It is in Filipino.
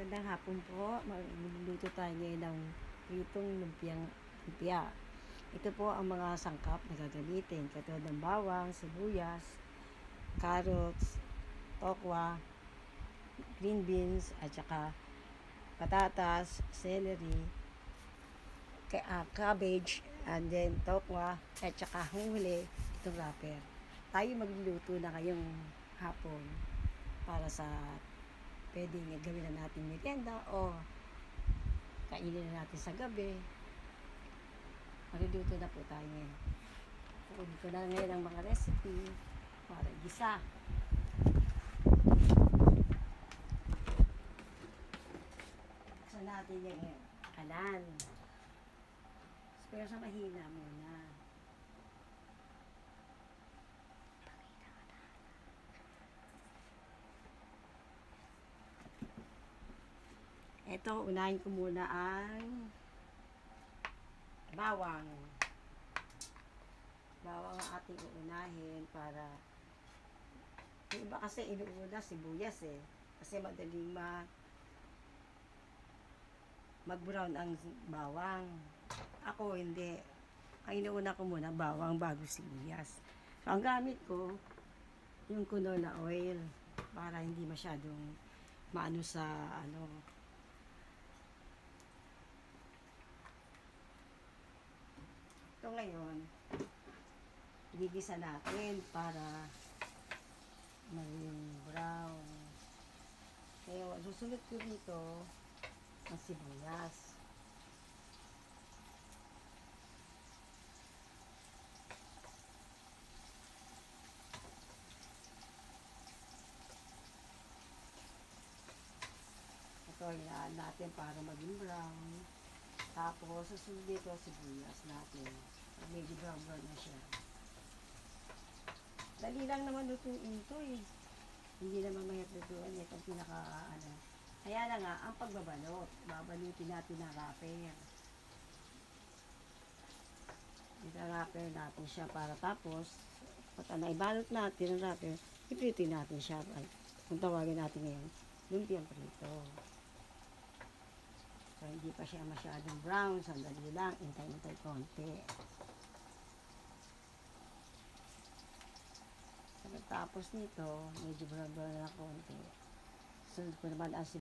Magandang hapon po. Magluluto tayo ngayon ng pritong lumpia. Ito po ang mga sangkap na gagamitin, katulad ng bawang, sibuyas, carrots, tokwa, green beans, at saka patatas, celery, cabbage, and then tokwa, at saka huli itong wrapper. Tayo magluluto na ngayong hapon para sa pwedeng gawin na natin merienda o kainin na natin sa gabi. Magluluto na po tayo ngayon. Kukunin ko na ngayon ang mga recipe para gisa. Buksan natin yung kalan. Pero sa mahina muna. Ito, unahin ko muna ang bawang. Bawang ang ating uunahin para yung iba kasi inuuna sibuyas kasi madaling mag-brown ang bawang. Ako hindi. Ang inuuna ko muna bawang bago sibuyas. So, ang gamit ko yung canola oil para hindi masyadong maano sa Ito ngayon, igigisa natin para maging brown. Kaya susunod ko dito ang sibuyas. Ito yan natin para maging brown. Tapos susunod dito sibuyas natin. Medyo brown na siya. Dali lang naman lutuin ito Hindi naman mahirap lutuin itong Kaya na nga, ang pagbabalot. Babalutin natin ang wrapper. Ita-wrapper natin siya para tapos pagka naibalot natin ang wrapper, iprito natin siya. Kung tawagin natin ngayon, lumpiang prito. So, hindi pa siya masyadong brown. Sandali lang, intay-intay konti. Tapos nito, medyo brown na konti. Sunod ko naman ang